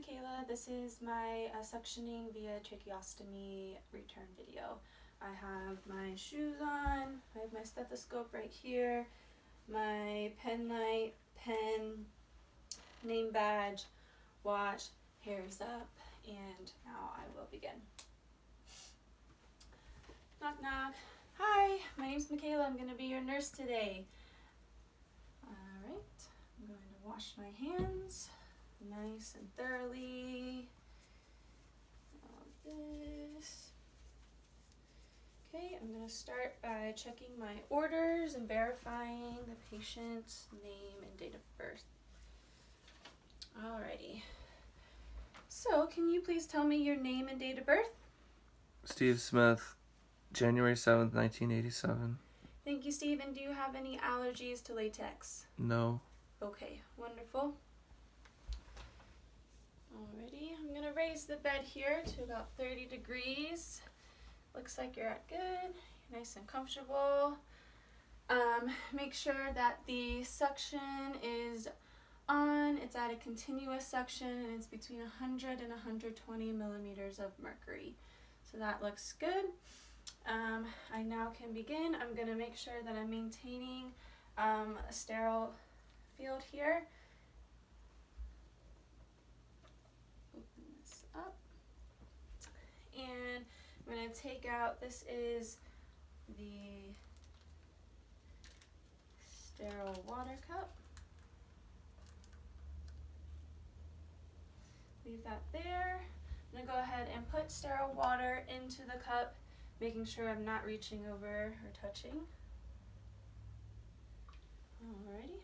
Michaela. This is my suctioning via tracheostomy return video. I have my shoes on, I have my stethoscope right here, my pen light, pen, name badge, watch, hair is up, and now I will begin. Knock knock. Hi, my name's Michaela. I'm going to be your nurse today. Alright, I'm going to wash my hands nice and thoroughly. All this. Okay, I'm going to start by checking my orders and verifying the patient's name and date of birth. Alrighty. So, can you please tell me your name and date of birth? Steve Smith, January 7th, 1987. Thank you, Steve. And do you have any allergies to latex? No. Okay, wonderful. Alrighty, I'm going to raise the bed here to about 30 degrees. Looks like you're at good, you're nice and comfortable. Make sure that the suction is on, it's at a continuous suction, and it's between 100 and 120 millimeters of mercury. So that looks good. I now can begin. I'm going to make sure that I'm maintaining a sterile field here. Open this up. And I'm going to take out, this is the sterile water cup. Leave that there. I'm going to go ahead and put sterile water into the cup, making sure I'm not reaching over or touching. Alrighty.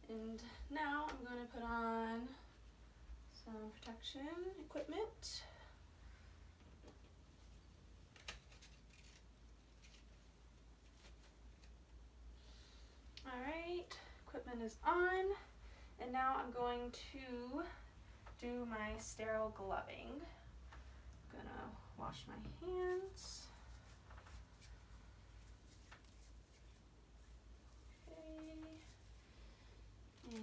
And now I'm going to put on some protection equipment. Alright, equipment is on. And now I'm going to do my sterile gloving. I'm gonna wash my hands. Okay. And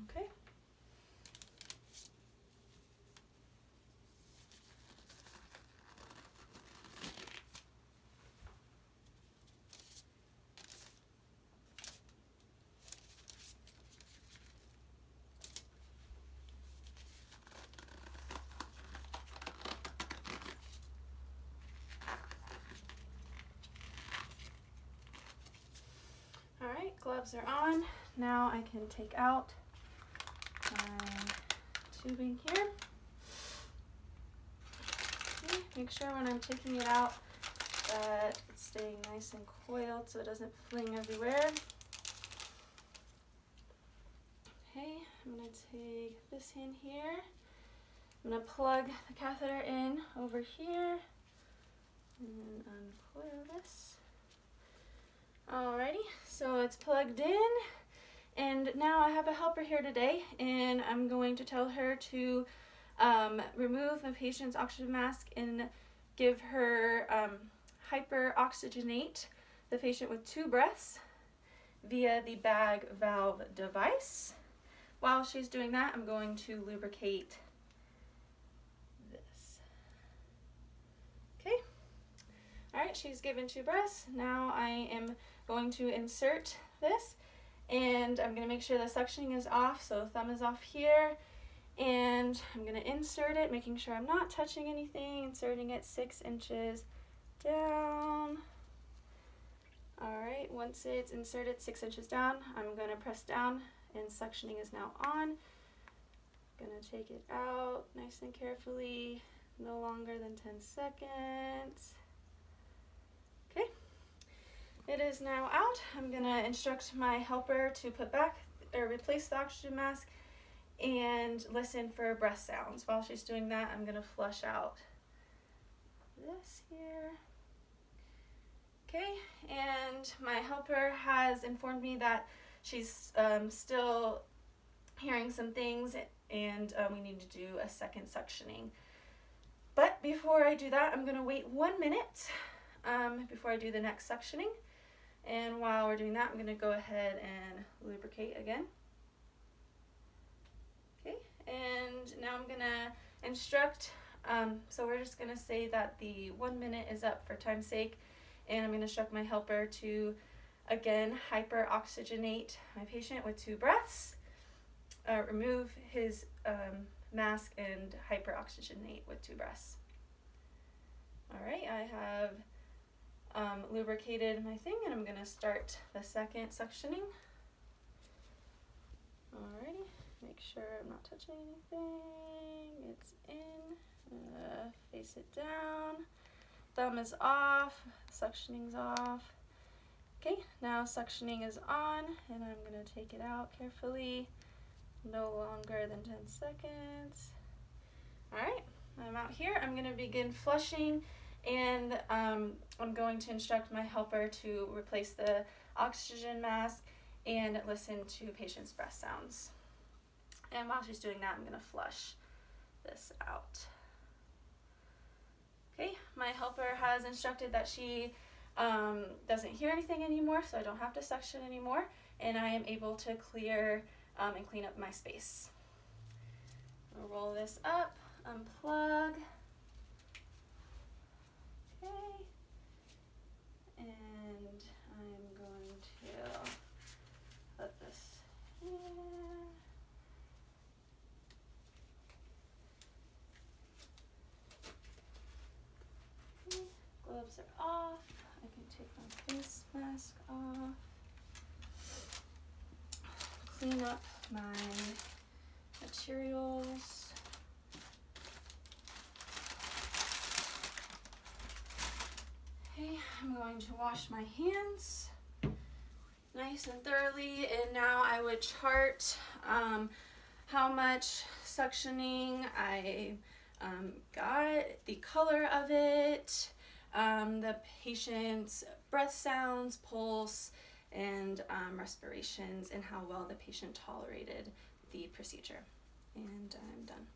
okay. Alright, gloves are on. Now I can take out my tubing here. Okay, make sure when I'm taking it out that it's staying nice and coiled so it doesn't fling everywhere. Okay, I'm going to take this hand here. I'm going to plug the catheter in over here and uncoil this. Alrighty, so it's plugged in, and now I have a helper here today, and I'm going to tell her to remove the patient's oxygen mask and give her hyperoxygenate the patient with 2 breaths via the bag valve device. While she's doing that, I'm going to lubricate this. Okay. Alright, she's given 2 breaths. Now I am going to insert this, and I'm going to make sure the suctioning is off, so thumb is off here, and I'm going to insert it, making sure I'm not touching anything, inserting it 6 inches down. Alright, once it's inserted 6 inches down, I'm going to press down, and suctioning is now on. I'm going to take it out nice and carefully, no longer than 10 seconds. it is now out. I'm gonna instruct my helper to put back or replace the oxygen mask and listen for breath sounds. While she's doing that, I'm gonna flush out this here. Okay, and my helper has informed me that she's still hearing some things, and we need to do a second suctioning. But before I do that, I'm gonna wait 1 minute before I do the next suctioning. And while we're doing that, I'm gonna go ahead and lubricate again. Okay, and now I'm gonna instruct, so we're just gonna say that the 1 minute is up for time's sake, and I'm gonna instruct my helper to, again, hyperoxygenate my patient with 2 breaths, remove his mask and hyperoxygenate with 2 breaths. All right, I have lubricated my thing, and I'm gonna start the second suctioning. Alrighty, make sure I'm not touching anything. It's in, face it down. Thumb is off, suctioning's off. Okay, now suctioning is on, and I'm gonna take it out carefully. No longer than 10 seconds. All right, I'm out here. I'm gonna begin flushing, and I'm going to instruct my helper to replace the oxygen mask and listen to patient's breath sounds. And while she's doing that, I'm gonna flush this out. Okay, my helper has instructed that she doesn't hear anything anymore, so I don't have to suction anymore, and I am able to clear and clean up my space. I'll roll this up, unplug. Okay, and I'm going to put this here. Okay, gloves are off. I can take my face mask off. Clean up my materials. Okay, I'm going to wash my hands nice and thoroughly, and now I would chart how much suctioning I got, the color of it, the patient's breath sounds, pulse, and respirations, and how well the patient tolerated the procedure. And I'm done.